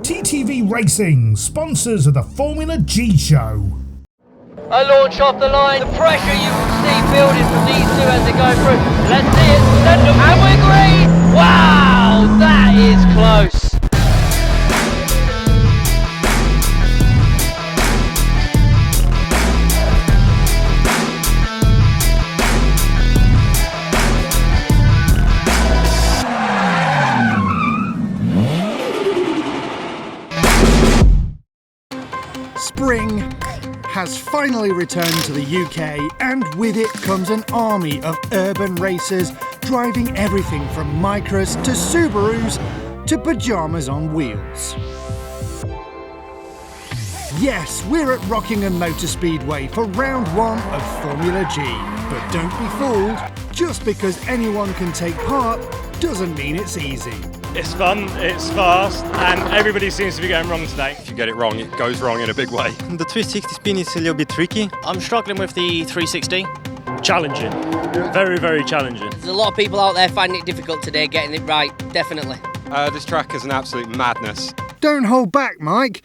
TTV Racing, sponsors of the Formula G show. A launch off the line, the pressure you will see building from these two as they go through. Let's see it, and we're green! Wow, that is close. Spring has finally returned to the UK, and with it comes an army of urban racers driving everything from Micras to Subarus to pyjamas on wheels. Yes, we're at Rockingham Motor Speedway for round one of Formula G. But don't be fooled, just because anyone can take part doesn't mean it's easy. It's fun, it's fast, and everybody seems to be going wrong today. If you get it wrong, it goes wrong in a big way. The 360 spin is a little bit tricky. I'm struggling with the 360. Challenging, very, very challenging. There's a lot of people out there finding it difficult today getting it right, definitely. This track is an absolute madness. Don't hold back, Mike.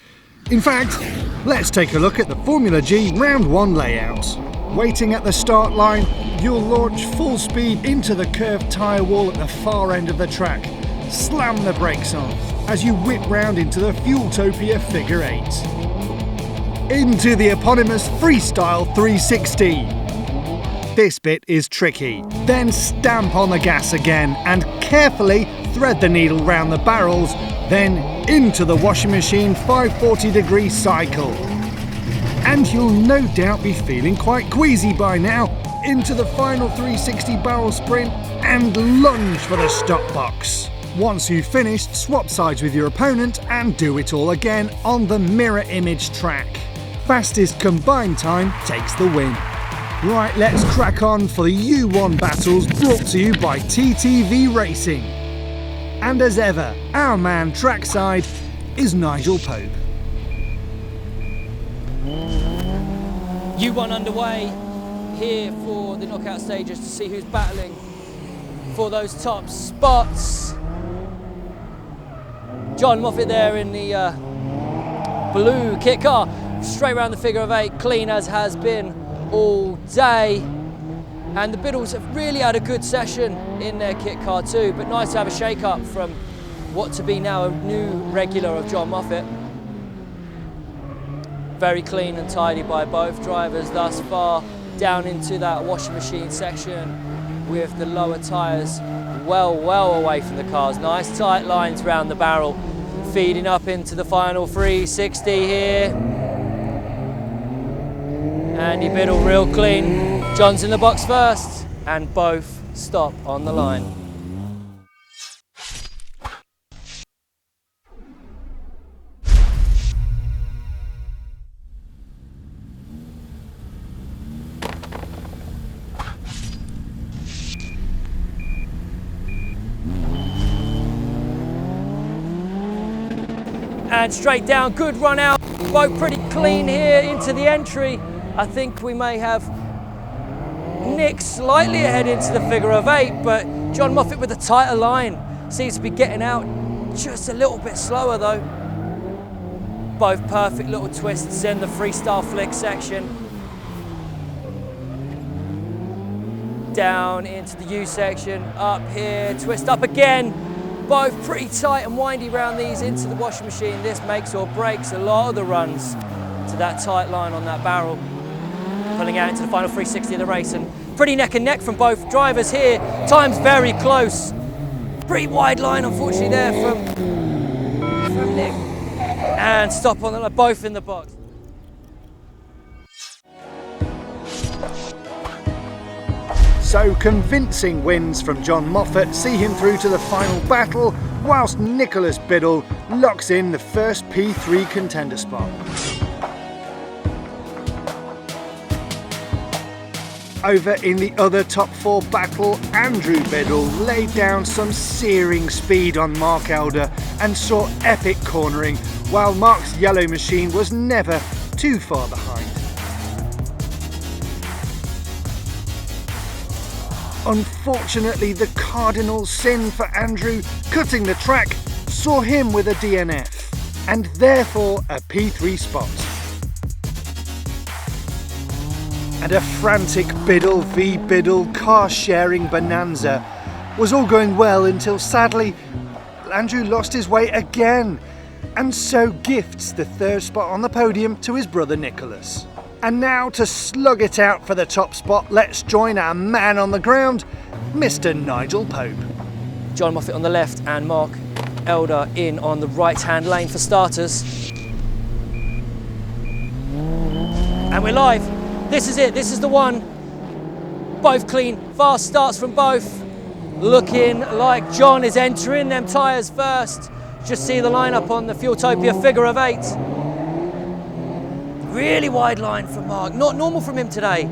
In fact, let's take a look at the Formula G round one layout. Waiting at the start line, you'll launch full speed into the curved tyre wall at the far end of the track. Slam the brakes on as you whip round into the Fueltopia Figure 8. Into the eponymous Freestyle 360. This bit is tricky. Then stamp on the gas again and carefully thread the needle round the barrels, then into the washing machine 540-degree cycle. And you'll no doubt be feeling quite queasy by now. Into the final 360 barrel sprint and lunge for the stop box. Once you've finished, swap sides with your opponent and do it all again on the mirror image track. Fastest combined time takes the win. Right, let's crack on for the U1 battles brought to you by TTV Racing. And as ever, our man trackside is Nigel Pope. U1 underway here for the knockout stages to see who's battling for those top spots. John Moffat there in the blue kit car, straight around the figure of 8, clean as has been all day. And the Biddles have really had a good session in their kit car too, but nice to have a shake-up from what to be now a new regular of John Moffat. Very clean and tidy by both drivers thus far, down into that washing machine section with the lower tyres well away from the cars. Nice tight lines round the barrel, feeding up into the final 360 here. Andy Biddle real clean. John's in the box first, and both stop on the line. And straight down, good run out, both pretty clean here into the entry. I think we may have Nick slightly ahead into the figure of 8, but John Moffat with a tighter line seems to be getting out just a little bit slower though. Both perfect little twists in the freestyle flick section. Down into the U section, up here, twist up again. Both pretty tight and windy around these into the washing machine. This makes or breaks a lot of the runs to that tight line on that barrel. Pulling out into the final 360 of the race, and pretty neck and neck from both drivers here. Time's very close. Pretty wide line, unfortunately, there from Nick. And stop on the both in the box. So convincing wins from John Moffat see him through to the final battle, whilst Nicholas Biddle locks in the first P3 contender spot. Over in the other top 4 battle, Andrew Biddle laid down some searing speed on Mark Elder and saw epic cornering, while Mark's yellow machine was never too far behind. Unfortunately, the cardinal sin for Andrew cutting the track saw him with a DNF, and therefore a P3 spot. And a frantic Biddle v Biddle car sharing bonanza was all going well until sadly Andrew lost his way again, and so gifts the third spot on the podium to his brother Nicholas. And now to slug it out for the top spot, let's join our man on the ground, Mr. Nigel Pope. John Moffat on the left and Mark Elder in on the right-hand lane for starters. And we're live. This is it, this is the one. Both clean, fast starts from both. Looking like John is entering them tyres first. Just see the lineup on the Fueltopia figure of 8. Really wide line from Mark, not normal from him today.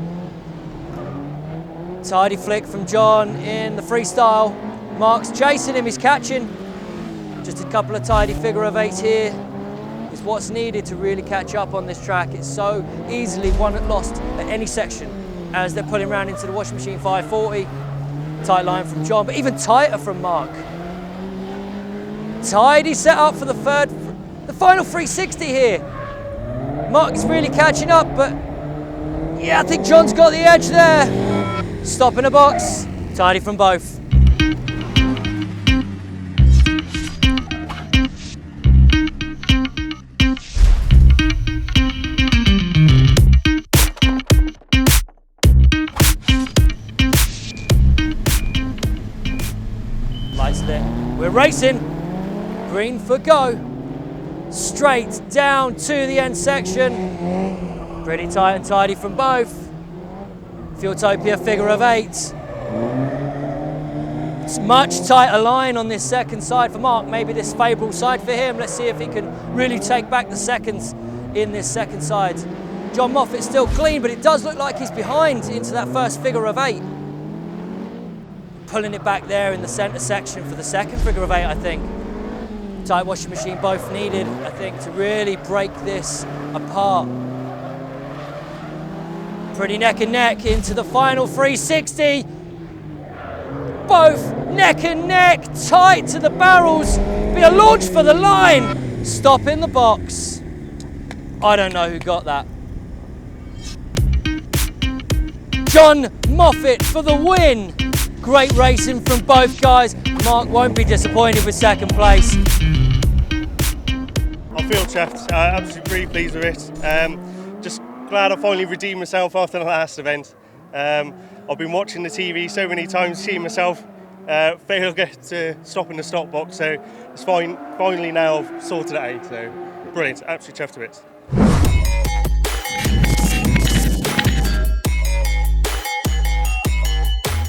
Tidy flick from John in the freestyle. Mark's chasing him, he's catching. Just a couple of tidy figure of 8 here is what's needed to really catch up on this track. It's so easily won and lost at any section as they're pulling around into the washing machine 540. Tight line from John, but even tighter from Mark. Tidy set up for the final 360 here. Mark's really catching up, but yeah, I think John's got the edge there. Stop in a box, tidy from both. Lights lit, we're racing. Green for go. Straight down to the end section. Pretty tight and tidy from both. Fueltopia figure of 8. It's much tighter line on this second side for Mark. Maybe this favourable side for him. Let's see if he can really take back the seconds in this second side. John Moffat's still clean, but it does look like he's behind into that first figure of 8. Pulling it back there in the centre section for the second figure of 8, I think. Tight washing machine both needed, I think, to really break this apart. Pretty neck and neck into the final 360. Both neck and neck, tight to the barrels. Be a launch for the line. Stop in the box. I don't know who got that. John Moffat for the win. Great racing from both guys. Mark won't be disappointed with second place. I feel chuffed, absolutely really pleased with it. Just glad I finally redeemed myself after the last event. I've been watching the TV so many times, seeing myself fail to get to stop in the stop box, so it's finally now I've sorted it out, so brilliant, absolutely chuffed with it.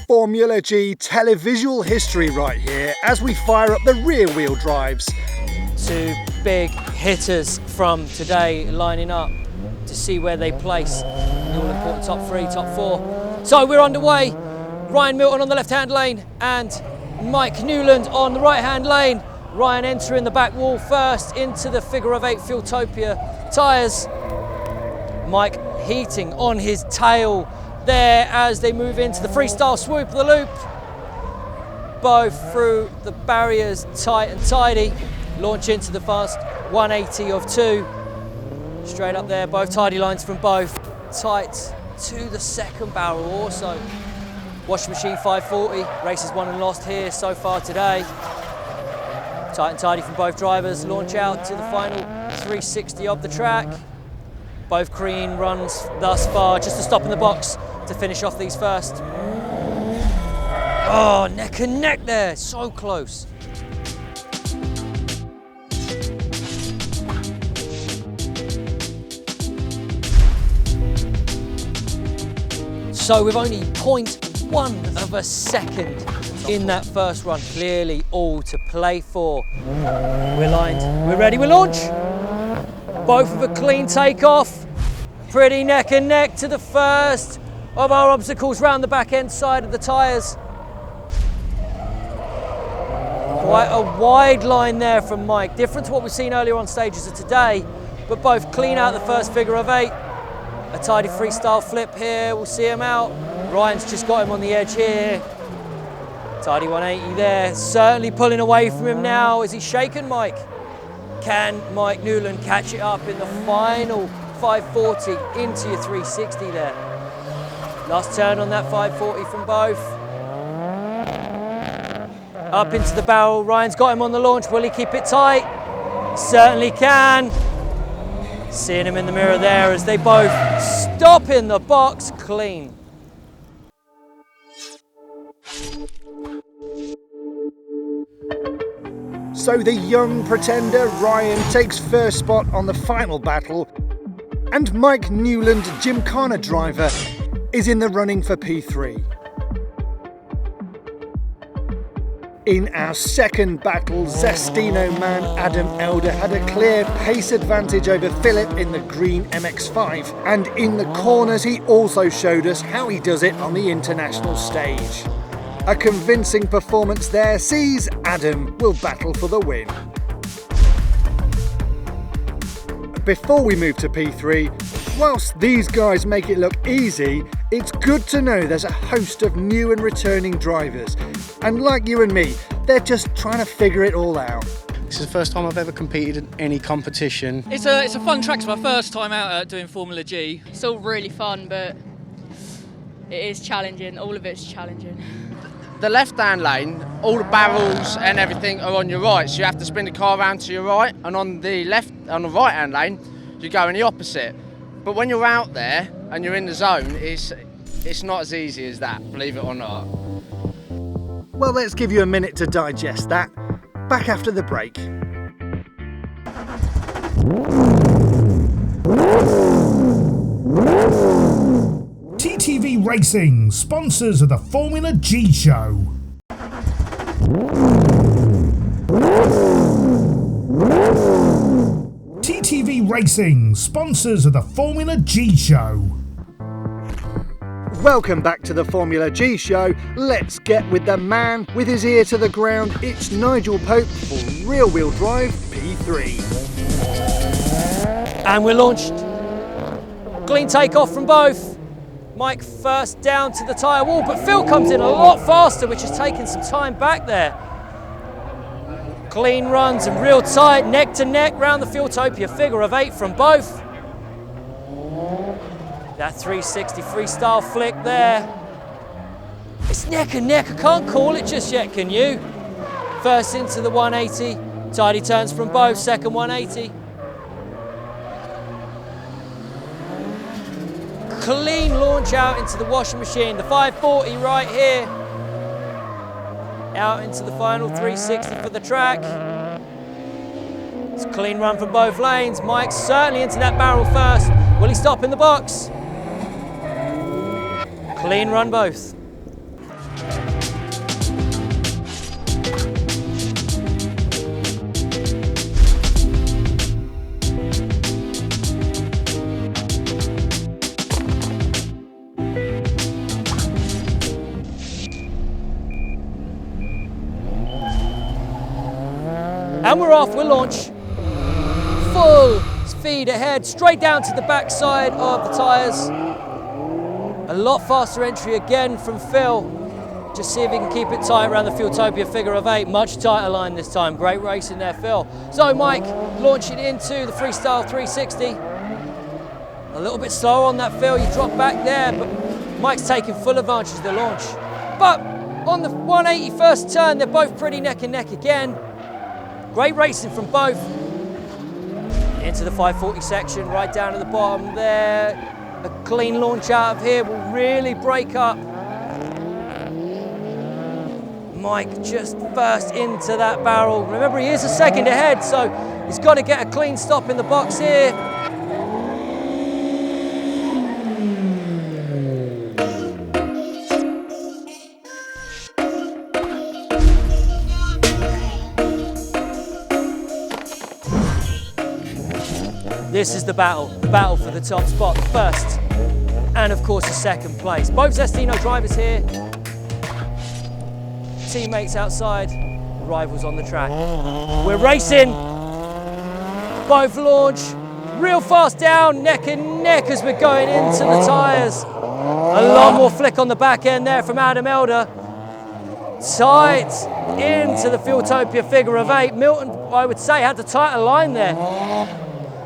Formula G televisual history right here as we fire up the rear wheel drives. Two big hitters from today lining up to see where they place in the all-important top 3, top 4. So we're underway. Ryan Milton on the left-hand lane and Mike Newland on the right-hand lane. Ryan entering the back wall first into the figure of 8 Fueltopia tyres. Mike heating on his tail there as they move into the freestyle swoop of the loop. Both through the barriers tight and tidy. Launch into the fast 180 of 2. Straight up there, both tidy lines from both. Tight to the second barrel also. Washing machine 540, races won and lost here so far today. Tight and tidy from both drivers. Launch out to the final 360 of the track. Both clean runs thus far, just to stop in the box to finish off these first. Oh, neck and neck there, so close. So with only 0.1 of a second in that first run, clearly all to play for. We're lined, we're ready, we launch. Both with a clean takeoff. Pretty neck and neck to the first of our obstacles round the back end side of the tyres. Quite a wide line there from Mike, different to what we've seen earlier on stages of today, but both clean out the first figure of 8. A tidy freestyle flip here, we'll see him out. Ryan's just got him on the edge here. Tidy 180 there, certainly pulling away from him now. Is he shaken, Mike? Can Mike Newland catch it up in the final 540 into your 360 there? Last turn on that 540 from both. Up into the barrel, Ryan's got him on the launch. Will he keep it tight? Certainly can. Seeing him in the mirror there as they both stop in the box clean. So the young pretender Ryan takes first spot on the final battle, and Mike Newland, Gymkhana driver, is in the running for P3. In our second battle, Zestino man Adam Elder had a clear pace advantage over Philip in the green MX-5, and in the corners he also showed us how he does it on the international stage. A convincing performance there sees Adam will battle for the win. Before we move to P3, whilst these guys make it look easy, it's good to know there's a host of new and returning drivers. And like you and me, they're just trying to figure it all out. This is the first time I've ever competed in any competition. It's a fun track. It's my first time out doing Formula G. It's all really fun, but it is challenging. All of it's challenging. The left-hand lane, all the barrels and everything are on your right, so you have to spin the car around to your right, and on the right-hand lane, you go in the opposite. But when you're out there and you're in the zone, it's not as easy as that, believe it or not. Well, let's give you a minute to digest that. Back after the break. TTV Racing, sponsors of the Formula G show. TTV Racing, sponsors of the Formula G show. Welcome back to the Formula G show. Let's get with the man with his ear to the ground. It's Nigel Pope for Rear Wheel Drive P3. And we're launched. Clean takeoff from both. Mike first down to the tyre wall, but Phil comes in a lot faster, which has taken some time back there. Clean runs and real tight, neck to neck round the Fueltopia figure of 8 from both. That 360 freestyle flick there. It's neck and neck, I can't call it just yet, can you? First into the 180, tidy turns from both, second 180. Clean launch out into the washing machine, the 540 right here. Out into the final 360 for the track. It's a clean run from both lanes. Mike's certainly into that barrel first. Will he stop in the box? Clean run both. And we're off, we'll launch. Full speed ahead, straight down to the backside of the tyres. A lot faster entry again from Phil. Just see if he can keep it tight around the Fueltopia figure of 8. Much tighter line this time. Great racing there, Phil. So Mike launching into the freestyle 360. A little bit slower on that, Phil. You drop back there, but Mike's taking full advantage of the launch. But on the 180 first turn, they're both pretty neck and neck again. Great racing from both. Into the 540 section, right down to the bottom there. A clean launch out of here will really break up. Mike just first into that barrel. Remember, he is a second ahead, so he's got to get a clean stop in the box here. This is the battle for the top spot, the first, and of course the second place. Both Zestino drivers here, teammates outside, rivals on the track. We're racing, both launch, real fast down, neck and neck as we're going into the tyres. A lot more flick on the back end there from Adam Elder. tight into the Fieldtopia figure of 8. Milton, I would say, had the tighter line there.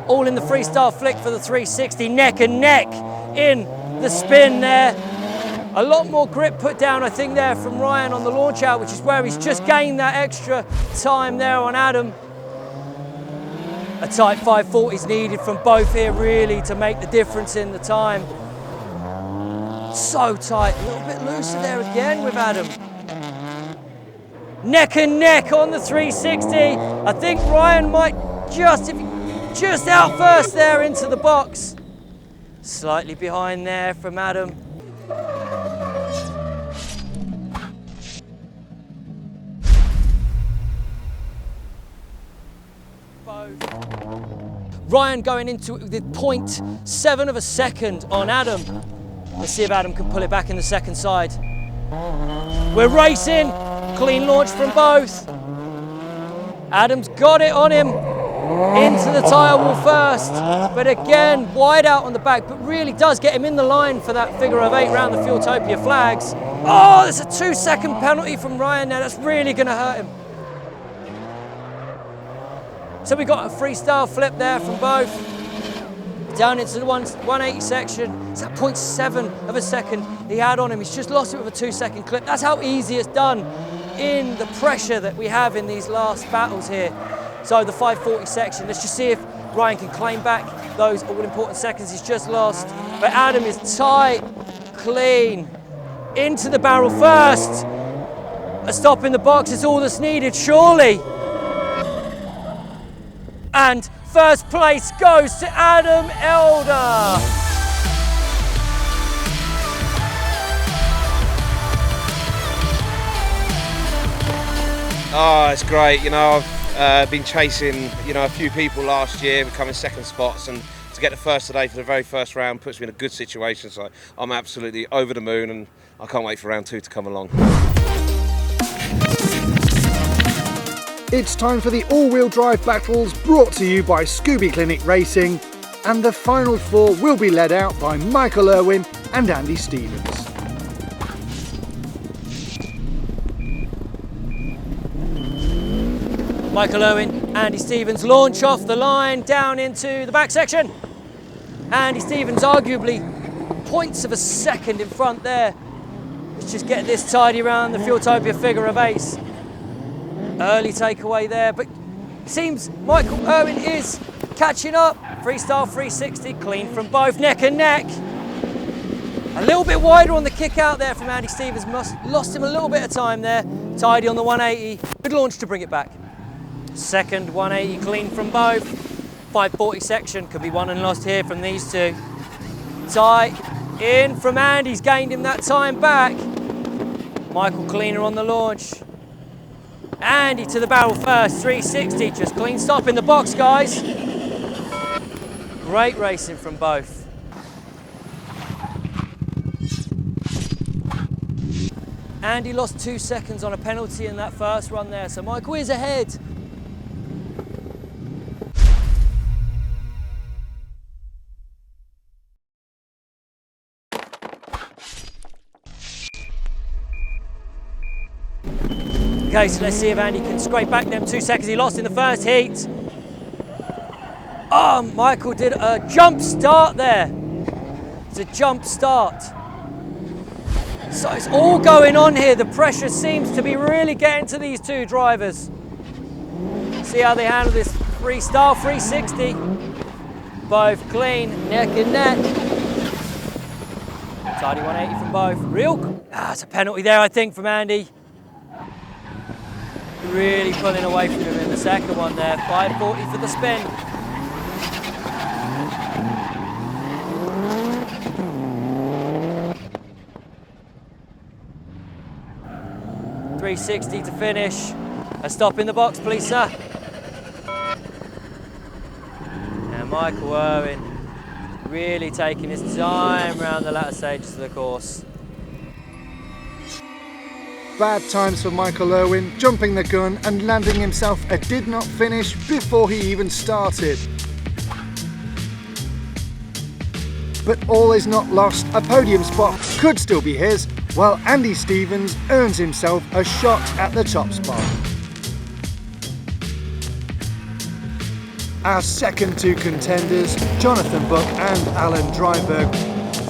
All in the freestyle flick for the 360, neck and neck in the spin there. A lot more grip put down, I think, there from Ryan on the launch out, which is where he's just gained that extra time there on Adam. A tight 540 is needed from both here, really, to make the difference in the time. So tight, a little bit looser there again with Adam. Neck and neck on the 360. I think Ryan might just out first there into the box. Slightly behind there from Adam. Ryan going into it with 0.7 of a second on Adam. Let's see if Adam can pull it back in the second side. We're racing, clean launch from both. Adam's got it on him into the tyre wall first, but again, wide out on the back, but really does get him in the line for that figure of 8 round the Fieldtopia flags. Oh, there's a 2-second penalty from Ryan there. That's really going to hurt him. So we got a freestyle flip there from both. Down into the 180 section. It's that 0.7 of a second he had on him. He's just lost it with a 2-second clip. That's how easy it's done in the pressure that we have in these last battles here. So the 540 section, let's just see if Ryan can claim back those all-important seconds he's just lost. But Adam is tight, clean, into the barrel first. A stop in the box is all that's needed, surely. And first place goes to Adam Elder. Oh, it's great. You know, I've been chasing, a few people last year, becoming second spots, and to get the first today for the very first round puts me in a good situation. So I'm absolutely over the moon, and I can't wait for round 2 to come along. It's time for the all-wheel drive battles brought to you by Scooby Clinic Racing, and the final 4 will be led out by Michael Irwin and Andy Stevens. Michael Irwin, Andy Stevens launch off the line down into the back section. Andy Stevens arguably 0.1 of a second in front there. Let's just get this tidy around the Fieldtopia figure of 8. Early takeaway there, but seems Michael Irwin is catching up. Freestyle 360, clean from both, neck and neck. A little bit wider on the kick out there from Andy Stevens, lost him a little bit of time there. Tidy on the 180, good launch to bring it back. Second 180 clean from both. 540 section, could be won and lost here from these two. Tight in from Andy, he's gained him that time back. Michael cleaner on the launch. Andy to the barrel first, 360, just clean stop in the box, guys. Great racing from both. Andy lost 2 seconds on a penalty in that first run there, so Michael is ahead. Okay, so let's see if Andy can scrape back them 2 seconds he lost in the first heat. Oh, Michael did a jump start there. It's a jump start. So it's all going on here. The pressure seems to be really getting to these two drivers. See how they handle this freestyle 360. Both clean, neck and neck. Tidy 180 from both. It's a penalty there, I think, from Andy. Really pulling away from him in the second one there. 540 for the spin. .360 to finish. A stop in the box, please, sir. And Michael Irwin really taking his time around the latter stages of the course. Bad times for Michael Irwin, jumping the gun and landing himself a did not finish before he even started. But all is not lost, a podium spot could still be his while Andy Stevens earns himself a shot at the top spot. Our second two contenders, Jonathan Buck and Alan Dryberg,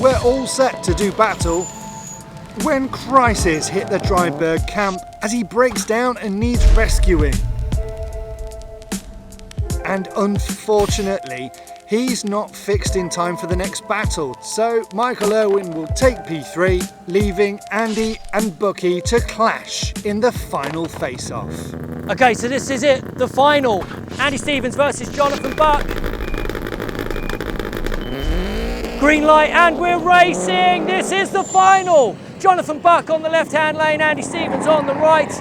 were all set to do battle when crisis hit the Dryberg camp as he breaks down and needs rescuing. And unfortunately, he's not fixed in time for the next battle, so Michael Irwin will take P3, leaving Andy and Bucky to clash in the final face-off. Okay, so this is it, the final. Andy Stevens versus Jonathan Buck. Green light and we're racing. This is the final. Jonathan Buck on the left-hand lane, Andy Stevens on the right.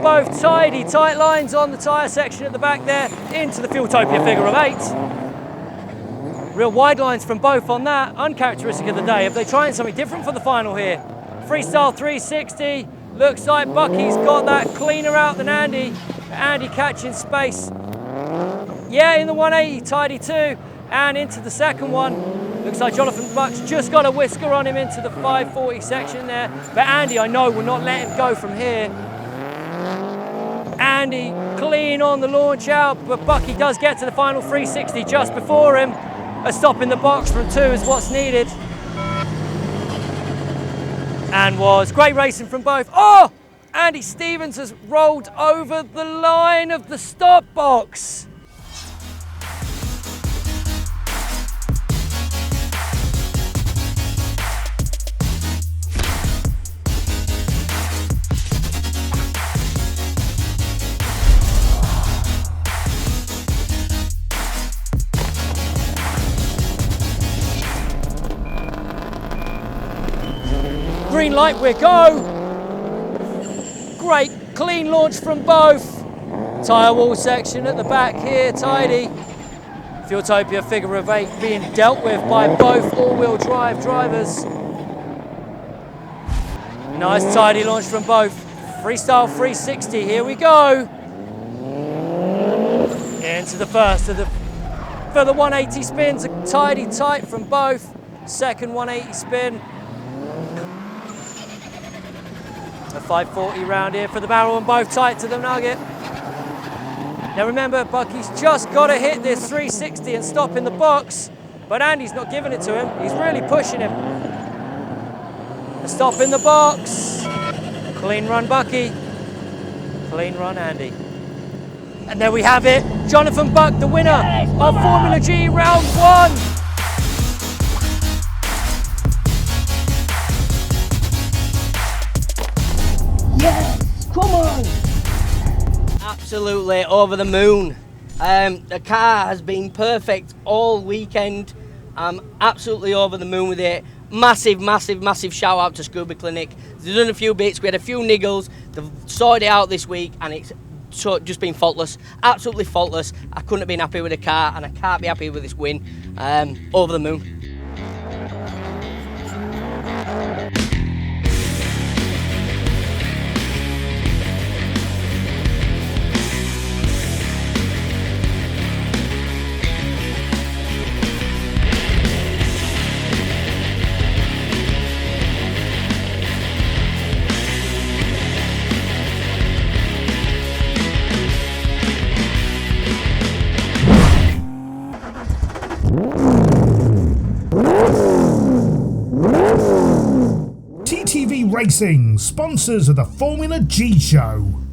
Both tidy, tight lines on the tyre section at the back there into the Fueltopia figure of 8. Real wide lines from both on that, uncharacteristic of the day. Are they trying something different for the final here? Freestyle 360, looks like Bucky's got that cleaner out than Andy. Andy catching space. Yeah, in the 180, tidy too. And into the second one. Looks like Jonathan Buck's just got a whisker on him into the 540 section there. But Andy, I know, will not let him go from here. Andy clean on the launch out, but Bucky does get to the final 360 just before him. A stop in the box from 2 is what's needed. And was great racing from both. Oh! Andy Stevens has rolled over the line of the stop box. Green light, we go. Great clean launch from both. Tyre wall section at the back here, tidy. Fueltopia figure of 8 being dealt with by both all-wheel drive drivers. Nice tidy launch from both. Freestyle 360, here we go. Into the first for the 180 spins, a tidy tight from both. Second 180 spin. A 540 round here for the barrel and both tight to the nugget. Now remember, Bucky's just got to hit this 360 and stop in the box, but Andy's not giving it to him. He's really pushing him. A stop in the box. Clean run Bucky. Clean run Andy. And there we have it. Jonathan Buck, the winner of Formula G round 1. Yes, come on! Absolutely over the moon. The car has been perfect all weekend. I'm absolutely over the moon with it. Massive, massive, massive shout out to Scuba Clinic. They've done a few bits, we had a few niggles. They've sorted it out this week and it's just been faultless. Absolutely faultless. I couldn't have been happy with the car and I can't be happy with this win. Over the moon. TTV Racing, sponsors of the Formula G Show.